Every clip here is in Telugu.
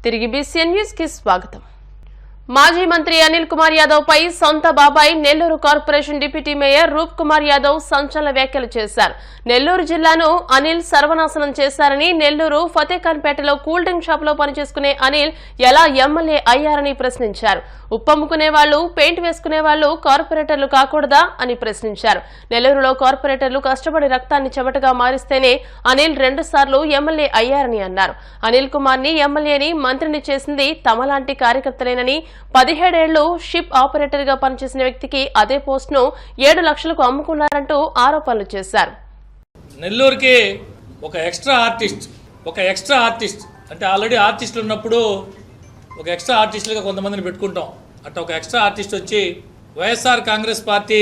తిరిగి BCN న్యూస్ కి స్వాగతం. మాజీ మంత్రి అనిల్ కుమార్ యాదవ్ పై సొంత బాబాయ్ నెల్లూరు కార్పొరేషన్ డిప్యూటీ మేయర్ రూప్ కుమార్ యాదవ్ సంచలన వ్యాఖ్యలు చేశారు. నెల్లూరు జిల్లాను అనిల్ సర్వనాశనం చేశారని, నెల్లూరు ఫతేఖాన్పేటలో కూల్ డ్రింక్ షాప్ లో పనిచేసుకునే అనిల్ ఎలా ఎమ్మెల్యే అయ్యారని ప్రశ్నించారు. ఉప్పమ్ముకునే వాళ్లు, పెయింట్ వేసుకునే వాళ్లు కార్పొరేటర్లు కాకూడదా అని ప్రశ్నించారు. నెల్లూరులో కార్పొరేటర్లు కష్టపడి రక్తాన్ని చెమటగా మారిస్తేనే అనిల్ 2 సార్లు ఎమ్మెల్యే అయ్యారని అన్నారు. అనిల్ కుమార్ ని ఎమ్మెల్యేని, మంత్రిని చేసింది తమలాంటి కార్యకర్తలేనని, 17 ఏళ్లు షిప్ ఆపరేటర్ గా పనిచేసిన వ్యక్తికి అదే పోస్ట్ ను 7 లక్షలకు అమ్ముకున్నారంటూ ఆరోపణలు చేశారు. నెల్లూరుకి ఒక ఎక్స్ట్రా ఆర్టిస్ట్ అంటే ఆల్రెడీ ఆర్టిస్టులు ఉన్నప్పుడు ఒక ఎక్స్ట్రా ఆర్టిస్టులుగా కొంతమందిని పెట్టుకుంటాం. అట్లా ఒక ఎక్స్ట్రా ఆర్టిస్ట్ వచ్చి వైఎస్ఆర్ కాంగ్రెస్ పార్టీ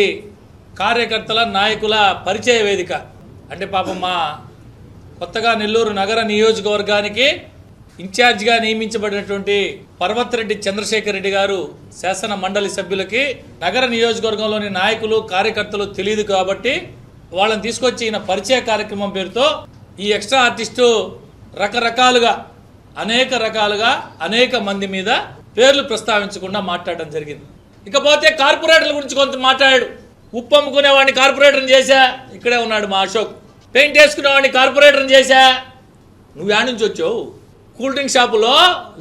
కార్యకర్తల, నాయకుల పరిచయ వేదిక అంటే పాపం మా కొత్తగా నెల్లూరు నగర నియోజకవర్గానికి ఇన్ఛార్జిగా నియమించబడినటువంటి పర్వతరెడ్డి చంద్రశేఖర్ రెడ్డి గారు శాసన మండలి సభ్యులకి నగర నియోజకవర్గంలోని నాయకులు, కార్యకర్తలు తెలియదు కాబట్టి వాళ్ళని తీసుకొచ్చి ఈయన పరిచయ కార్యక్రమం పేరుతో ఈ ఎక్స్ట్రా ఆర్టిస్టు రకరకాలుగా అనేక మంది మీద పేర్లు ప్రస్తావించకుండా మాట్లాడడం జరిగింది. ఇకపోతే కార్పొరేటర్ల గురించి కొంత మాట్లాడాడు. ఉప్పు అమ్ముకునేవాడిని కార్పొరేటర్ని చేశా, ఇక్కడే ఉన్నాడు మా అశోక్. పెయింట్ వేసుకునేవాడిని కార్పొరేటర్ని చేశా. నువ్వు యాడ్ నుంచి వచ్చావు? కూల్ డ్రింక్ షాపులో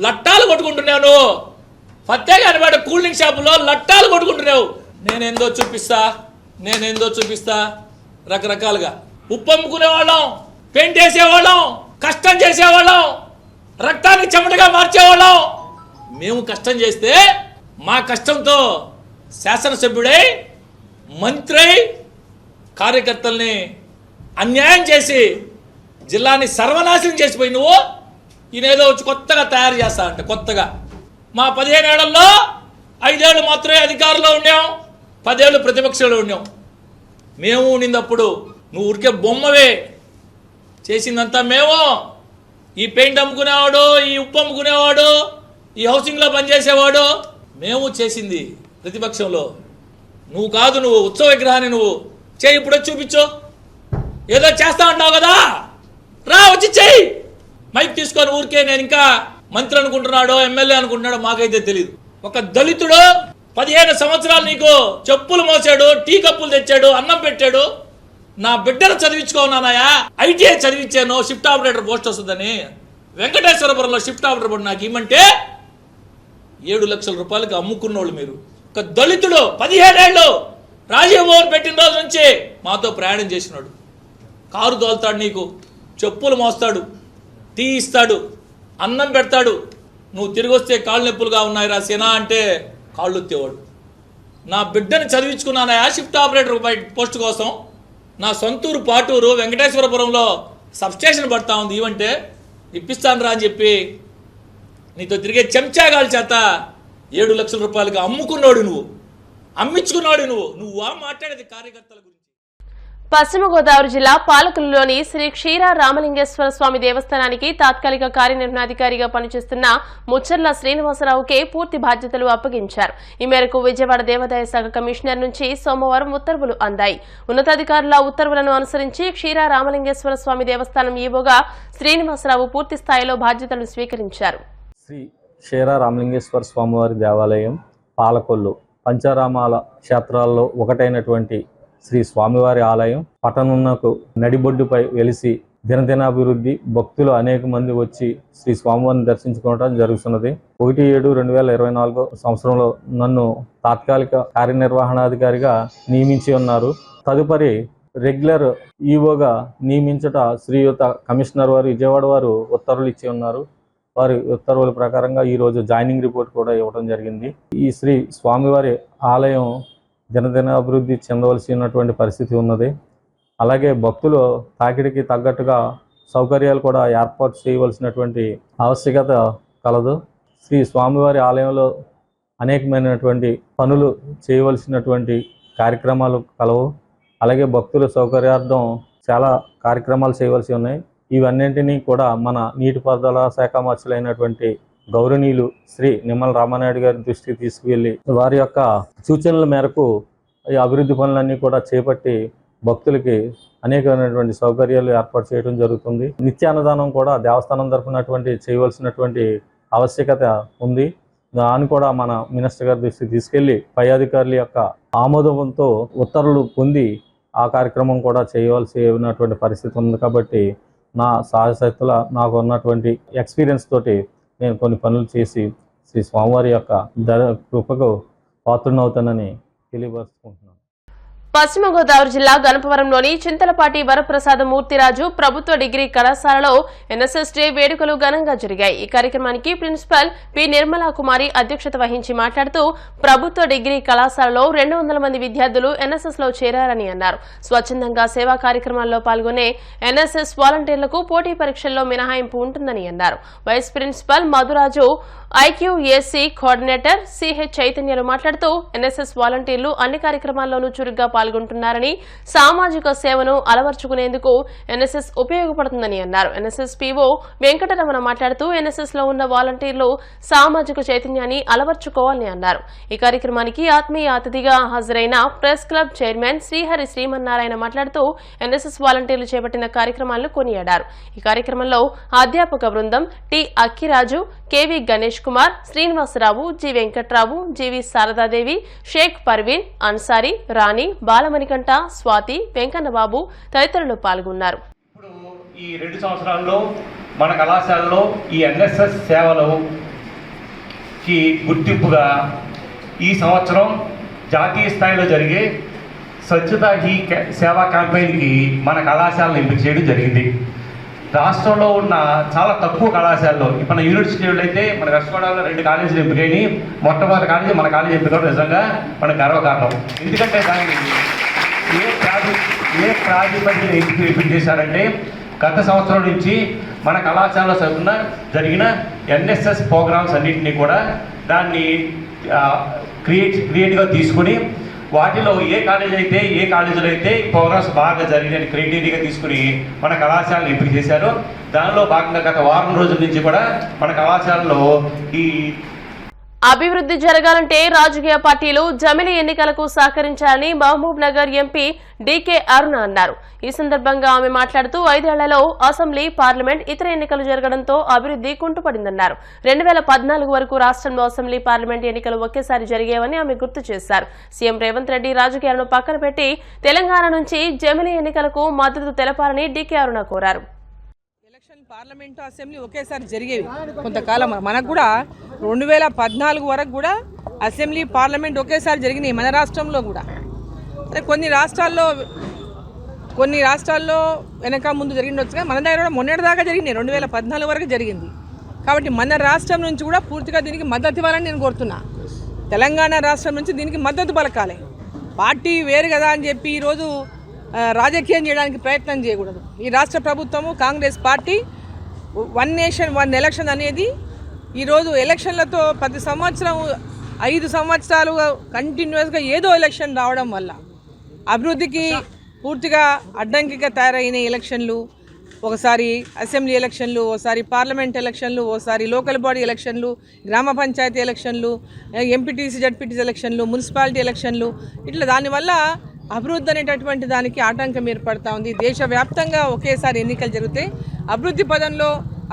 లట్టాలు కొట్టుకుంటున్నావు. నువ్వు ఫతేఖాన్పేట కూల్ డ్రింక్ షాపులో లట్టాలు కొట్టుకుంటున్నావు. నేనేందో చూపిస్తా రకరకాలుగా. ఉప్పు అమ్ముకునేవాళ్ళం, పెయింట్ వేసేవాళ్ళం, కష్టం చేసేవాళ్ళం, రక్తాన్ని చెమటగా మార్చేవాళ్ళం. మేము కష్టం చేస్తే మా కష్టంతో శాసనసభ్యుడై, మంత్రి, కార్యకర్తల్ని అన్యాయం చేసి జిల్లాని సర్వనాశనం చేసిపోయి నువ్వు ఈయనేదో వచ్చి కొత్తగా తయారు చేస్తా అంటే కొత్తగా మా 15 ఏళ్లలో 5 ఏళ్ళు మాత్రమే అధికారంలో ఉన్నాం, 10 ఏళ్ళు ప్రతిపక్షంలో ఉన్నాం. మేము ఉండినప్పుడు నువ్వు ఊరికే బొమ్మవే. చేసిందంతా మేము. ఈ పెయింట్ అమ్ముకునేవాడు, ఈ ఉప్పు అమ్ముకునేవాడు, ఈ హౌసింగ్లో పనిచేసేవాడు మేము చేసింది ప్రతిపక్షంలో. నువ్వు కాదు, నువ్వు ఉత్సవ విగ్రహాన్ని నువ్వు చేయి. ఇప్పుడు చూపించు. ఏదో చేస్తా ఉంటావు కదా, రా వచ్చి చెయ్యి. మైక్ తీసుకొని ఊరికే నేను ఇంకా మంత్రి అనుకుంటున్నాడో, ఎమ్మెల్యే అనుకుంటున్నాడో మాకైతే తెలియదు. ఒక దళితుడు 15 సంవత్సరాలు నీకు చెప్పులు మోసాడు, టీ కప్పులు తెచ్చాడు, అన్నం పెట్టాడు. నా బిడ్డను చదివించుకోనాయా, ITI చదివించాను, షిఫ్ట్ ఆపరేటర్ పోస్ట్ వస్తుందని. వెంకటేశ్వరపురంలో షిఫ్ట్ ఆపరేటర్ పోస్ట్ నాకు ఇమ్మంటే 7 లక్షల రూపాయలకి అమ్ముకున్నోళ్ళు మీరు. ఒక దళితుడు 17 ఏళ్ళు రాజీవ్ భవన్ పెట్టిన రోజు నుంచి మాతో ప్రయాణం చేసినాడు. కారు తోలుతాడు, నీకు చెప్పులు మోస్తాడు, టీ ఇస్తాడు, అన్నం పెడతాడు. నువ్వు తిరిగి వస్తే కాళ్ళు నొప్పులుగా ఉన్నాయి రా సేనా అంటే కాళ్ళు ఎత్తేవాడు. నా బిడ్డని చదివించుకున్నానయా షిఫ్ట్ ఆపరేటర్ పోస్ట్ కోసం. నా సొంతూరు పాటూరు వెంకటేశ్వరపురంలో సబ్స్టేషన్ పడతా ఉంది, ఇవంటే ఇప్పిస్తాను రా అని చెప్పి నీతో తిరిగే చెంచాగాల చేత 7 లక్షల రూపాయలకి అమ్ముకున్నాడు నువ్వు, అమ్మించుకున్నాడు నువ్వు మాట్లాడేది కార్యకర్తల గురించి. పశ్చిమ గోదావరి జిల్లా పాలకులలోని శ్రీ క్షీర రామలింగేశ్వర స్వామి దేవస్థానానికి తాత్కాలిక కార్యనిర్వహణాధికారిగా పనిచేస్తున్న ముచ్చర్ల శ్రీనివాసరావుకే పూర్తి బాధ్యతలు అప్పగించారు. ఈ మేరకు విజయవాడ దేవాదాయ శాఖ కమిషనర్ నుంచి సోమవారం ఉత్తర్వులు అందాయి. ఉన్నతాధికారుల ఉత్తర్వులను అనుసరించి క్షీర రామలింగేశ్వర స్వామి దేవస్థానం ఈవోగా శ్రీనివాసరావు పూర్తి స్థాయిలో బాధ్యతలు స్వీకరించారు. శ్రీ క్షీర రామలింగేశ్వర స్వామివారి దేవాలయం పాలకొల్లు పంచారామాల క్షేత్రాల్లో ఒకటైనటువంటి శ్రీ స్వామివారి ఆలయం పట్టణంకు నడిబొడ్డుపై వెలిసి దినదినాభివృద్ధి, భక్తులు అనేక మంది వచ్చి శ్రీ స్వామివారిని దర్శించుకోవడం జరుగుతున్నది. 1/7/2024 సంవత్సరంలో నన్ను తాత్కాలిక కార్యనిర్వహణాధికారిగా నియమించి ఉన్నారు. తదుపరి రెగ్యులర్ ఈవోగా నియమించట శ్రీయుత కమిషనర్ వారు విజయవాడ వారు ఉత్తర్వులు ఇచ్చి ఉన్నారు. వారి ఉత్తర్వుల ప్రకారంగా ఈరోజు జాయినింగ్ రిపోర్ట్ కూడా ఇవ్వడం జరిగింది. ఈ శ్రీ స్వామివారి ఆలయం దినదిన అభివృద్ధి చెందవలసినటువంటి పరిస్థితి ఉన్నది. అలాగే భక్తులు తాకిడికి తగ్గట్టుగా సౌకర్యాలు కూడా ఏర్పాటు చేయవలసినటువంటి ఆవశ్యకత కలదు. శ్రీ స్వామివారి ఆలయంలో అనేకమైనటువంటి పనులు చేయవలసినటువంటి కార్యక్రమాలు కలవు. అలాగే భక్తుల సౌకర్యార్థం చాలా కార్యక్రమాలు చేయవలసి ఉన్నాయి. ఇవన్నింటినీ కూడా మన నీటిపారుదల శాఖ మంత్రులైనటువంటి గౌరవనీయులు శ్రీ నిమ్మల రామానాయుడు గారి దృష్టికి తీసుకువెళ్ళి వారి యొక్క సూచనల మేరకు ఈ అభివృద్ధి పనులన్నీ కూడా చేపట్టి భక్తులకి అనేకమైనటువంటి సౌకర్యాలు ఏర్పాటు చేయడం జరుగుతుంది. నిత్యాన్నదానం కూడా దేవస్థానం తరపునటువంటి చేయవలసినటువంటి ఆవశ్యకత ఉంది. దాన్ని కూడా మన మినిస్టర్ గారి దృష్టికి తీసుకెళ్లి పై అధికారుల యొక్క ఆమోదంతో ఉత్తర్వులు పొంది ఆ కార్యక్రమం కూడా చేయవలసినటువంటి పరిస్థితి ఉంది. కాబట్టి నా సాయశక్తుల నాకు ఉన్నటువంటి ఎక్స్పీరియన్స్ తోటి నేను కొన్ని పనులు చేసి శ్రీ స్వామివారి యొక్క కృపకు పాత్రునవుతానని తెలియపరుచుకుంటున్నాను. పశ్చిమ గోదావరి జిల్లా గణపవరంలోని చింతలపాటి వరప్రసాద మూర్తిరాజు ప్రభుత్వ డిగ్రీ కళాశాలలో ఎన్ఎస్ఎస్ డే వేడుకలు ఘనంగా జరిగాయి. ఈ కార్యక్రమానికి ప్రిన్సిపల్ పి నిర్మలా కుమారి అధ్యక్షత వహించి మాట్లాడుతూ ప్రభుత్వ డిగ్రీ కళాశాలలో 200 మంది విద్యార్థులు ఎన్ఎస్ఎస్ లో చేరారని అన్నారు. స్వచ్ఛందంగా సేవా కార్యక్రమాల్లో పాల్గొనే ఎన్ఎస్ఎస్ వాలంటీర్లకు పోటీ పరీక్షల్లో మినహాయింపు ఉంటుందని అన్నారు. Vice principal Madhuraju, IQAC coordinator CH చైతన్యలు మాట్లాడుతూ ఎన్ఎస్ఎస్ వాలంటీర్లు అన్ని కార్యక్రమాల్లోనూ చురుగ్గా పాల్గొంటున్నారని, సామాజిక సేవను అలవర్చుకునేందుకు ఎన్ఎస్ఎస్ ఉపయోగపడుతుందని అన్నారు. ఎన్ఎస్ఎస్ పీఓ వెంకటరమణ మాట్లాడుతూ ఎన్ఎస్ఎస్ లో ఉన్న వాలంటీర్లు సామాజిక చైతన్యాన్ని అలవర్చుకోవాలని అన్నారు. ఈ కార్యక్రమానికి ఆత్మీయ అతిథిగా హాజరైన press club chairman Srihari Srimannarayana మాట్లాడుతూ ఎన్ఎస్ఎస్ వాలంటీర్లు చేపట్టిన కార్యక్రమాలను కొనియాడారు. ఈ కార్యక్రమంలో అధ్యాపక బృందం T Akkiraju, KV Ganesh Kumar, Srinivasarao, G Venkatrao, GV Saradadevi, Shaik Parveen, Ansari, Rani, Balamanikanta, Swathi, Venkannababu తదితరులు పాల్గొన్నారు. ఇప్పుడు ఈ 2 సంవత్సరాల్లో మన కళాశాలలో ఈ ఎన్ఎస్ఎస్ సేవలకి గుర్తింపుగా ఈ సంవత్సరం జాతీయ స్థాయిలో జరిగే స్వచ్ఛతా హీ సేవా క్యాంపెయిన్కి మన కళాశాలను ఎంపిక చేయడం జరిగింది. రాష్ట్రంలో ఉన్న చాలా తక్కువ కళాశాలలో మన యూనివర్సిటీలు అయితే మన వెస్ట్ గోదావరిలో 2 కాలేజీలు ఎంపికైనవి. మొట్టమొదటి కాలేజీ మన కాలేజీ ఎంపిక నిజంగా మన గర్వకారణం. ఎందుకంటే దాన్ని ఏ ప్రాతిపదికన ఎంపిక చేశారంటే గత సంవత్సరం నుంచి మన కళాశాలలో జరిగిన ఎన్ఎస్ఎస్ ప్రోగ్రామ్స్ అన్నింటినీ కూడా దాన్ని క్రియేట్గా తీసుకుని వాటిలో ఏ కాలేజీలో అయితే ప్రోగ్రామ్స్ బాగా జరిగిన క్రైటీరియాగా తీసుకుని మన కళాశాలను ఎంపిక చేశారు. దానిలో భాగంగా గత వారం రోజుల నుంచి కూడా మన కళాశాలలో ఈ అభివృద్ధి జరగాలంటే రాజకీయ పార్టీలు జమిలి ఎన్నికలకు సహకరించాలని మహబూబ్ నగర్ ఎంపీ డీకే అరుణ అన్నారు. ఈ సందర్భంగా ఆమె మాట్లాడుతూ 5 ఏళ్లలో అసెంబ్లీ, పార్లమెంట్, ఇతర ఎన్నికలు జరగడంతో అభివృద్ధి కుంటుపడిందన్నారు. 2014 వరకు రాష్ట్రంలో అసెంబ్లీ, పార్లమెంట్ ఎన్నికలు ఒకేసారి జరిగేవని ఆమె గుర్తు చేశారు. సీఎం రేవంత్ రెడ్డి రాజకీయాలను పక్కన పెట్టి తెలంగాణ నుంచి జమిలి ఎన్నికలకు మద్దతు తెలపాలని డీకే అరుణ కోరారు. పార్లమెంటు, అసెంబ్లీ ఒకేసారి జరిగేవి కొంతకాలం. మనకు కూడా 2014 వరకు కూడా అసెంబ్లీ, పార్లమెంట్ ఒకేసారి జరిగినాయి మన రాష్ట్రంలో కూడా. కొన్ని రాష్ట్రాల్లో వెనక ముందు జరిగిండొచ్చుగా మన దగ్గర కూడా మొన్నటిదాకా జరిగినాయి. 2014 వరకు జరిగింది. కాబట్టి మన రాష్ట్రం నుంచి కూడా పూర్తిగా దీనికి మద్దతు ఇవ్వాలని నేను కోరుతున్నా. తెలంగాణ రాష్ట్రం నుంచి దీనికి మద్దతు పలకాలి. పార్టీ వేరు కదా అని చెప్పి ఈరోజు రాజకీయం చేయడానికి ప్రయత్నం చేయకూడదు. ఈ రాష్ట్ర ప్రభుత్వము, కాంగ్రెస్ పార్టీ 1 నేషన్ 1 ఎలక్షన్ అనేది ఈరోజు ఎలక్షన్లతో ప్రతి సంవత్సరం 5 సంవత్సరాలు కంటిన్యూస్గా ఏదో ఎలక్షన్ రావడం వల్ల అభివృద్ధికి పూర్తిగా అడ్డంకిగా తయారైన ఎలక్షన్లు, ఒకసారి అసెంబ్లీ ఎలక్షన్లు, ఒకసారి పార్లమెంట్ ఎలక్షన్లు, ఒకసారి లోకల్ బాడీ ఎలక్షన్లు, గ్రామ పంచాయతీ ఎలక్షన్లు, ఎంపీటీసీ, జడ్పీటీసీ ఎలక్షన్లు, మున్సిపాలిటీ ఎలక్షన్లు, ఇట్లా దానివల్ల అభివృద్ధి అనేటటువంటి దానికి ఆటంకం ఏర్పడతా ఉంది. దేశవ్యాప్తంగా ఒకేసారి ఎన్నికలు జరిగితే అభివృద్ధి పదంలో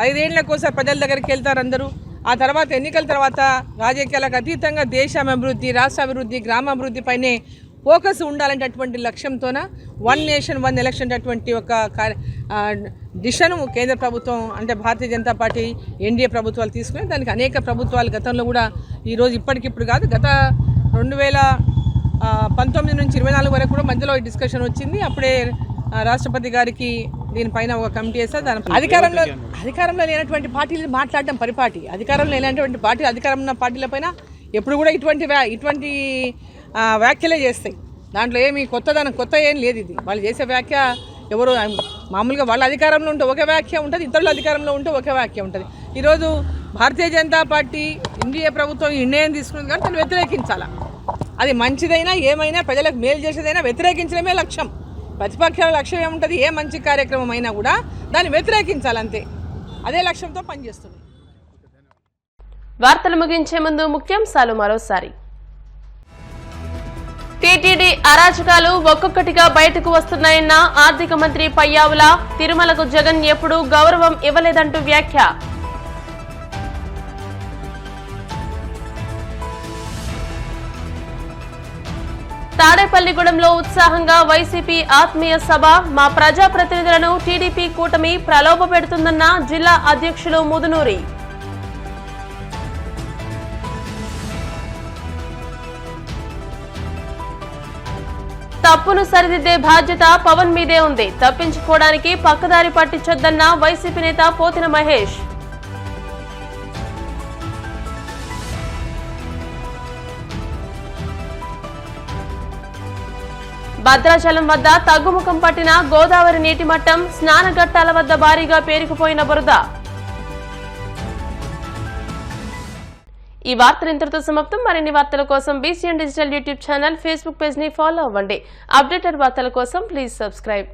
5 ఏళ్లకోసారి ప్రజల దగ్గరికి వెళ్తారు అందరూ. ఆ తర్వాత ఎన్నికల తర్వాత రాజకీయాలకు అతీతంగా దేశం అభివృద్ధి, రాష్ట్ర అభివృద్ధి, గ్రామ అభివృద్ధి పైనే ఫోకస్ ఉండాలనేటటువంటి లక్ష్యంతోన 1 నేషన్ 1 ఎలక్షన్ అటువంటి ఒక డిసిషన్ కేంద్ర ప్రభుత్వం అంటే భారతీయ జనతా పార్టీ, ఎన్డీఏ ప్రభుత్వాలు తీసుకుని దానికి అనేక ప్రభుత్వాలు గతంలో కూడా ఈరోజు ఇప్పటికిప్పుడు కాదు, గత 2019 నుంచి 24 వరకు కూడా మధ్యలో ఈ డిస్కషన్ వచ్చింది. అప్పుడే రాష్ట్రపతి గారికి దీనిపైన ఒక కమిటీ వేస్తారు. దాని అధికారంలో లేనటువంటి పార్టీలు మాట్లాడడం పరిపాటి. అధికారంలో లేనటువంటి పార్టీలు, అధికారంలో ఉన్న పార్టీలపైన ఎప్పుడు కూడా ఇటువంటి వ్యాఖ్యలే చేస్తాయి. దాంట్లో ఏమి కొత్త ఏం లేదు. ఇది వాళ్ళు చేసే వ్యాఖ్య ఎవరు మామూలుగా వాళ్ళ అధికారంలో ఉంటే ఒక వ్యాఖ్య ఉంటుంది, ఇతరుల అధికారంలో ఉంటే ఒక వ్యాఖ్య ఉంటుంది. ఈరోజు భారతీయ జనతా పార్టీ, ఎన్డీఏ ప్రభుత్వం ఈ నిర్ణయం తీసుకున్నది కానీ దాన్ని వ్యతిరేకించాలా. అది మంచిదైనా ఏమైనా ప్రజలకు మేలు చేసేదైనా వ్యతిరేకించడమే లక్ష్యం. ప్రతిపక్షాల లక్ష్యం ఏముంటుంది? ఏ మంచి కార్యక్రమం అయినా కూడా దాన్ని వ్యతిరేకించాలంతే. అదే లక్ష్యంతో పనిచేస్తుంది. వార్తలు ముగించే ముందు ముఖ్యాంశాలు మరోసారి. టీటీడీ అరాచకాలు ఒక్కొక్కటిగా బయటకు వస్తున్నాయన్న ఆర్థిక మంత్రి పయ్యావుల. తిరుమలకు జగన్ ఎప్పుడూ గౌరవం ఇవ్వలేదంటూ వ్యాఖ్య. తాడేపల్లిగూడెంలో ఉత్సాహంగా వైసీపీ ఆత్మీయ సభ. మా ప్రజాప్రతినిధులను టీడీపీ కూటమి ప్రలోభపెడుతుందన్న జిల్లా అధ్యక్షులు ముదునూరి. తప్పును సరిదిద్దే బాధ్యత పవన్ మీదే ఉంది. తప్పించుకోవడానికి పక్కదారి పట్టించొద్దన్న వైసీపీ నేత పోతిన మహేష్. భద్రాచలం వద్ద తగ్గుముఖం పట్టిన గోదావరి నీటి మట్టం. స్నానఘట్టాల వద్ద భారీగా పేరుకుపోయిన బురద. ఈ వార్తలు ఇంతటితో సమాప్తం. మరిన్ని వార్తల కోసం BCN digital YouTube channel, Facebook page ని ఫాలో అవ్వండి. అప్డేటెడ్ వార్తల కోసం ప్లీజ్ సబ్స్క్రైబ్.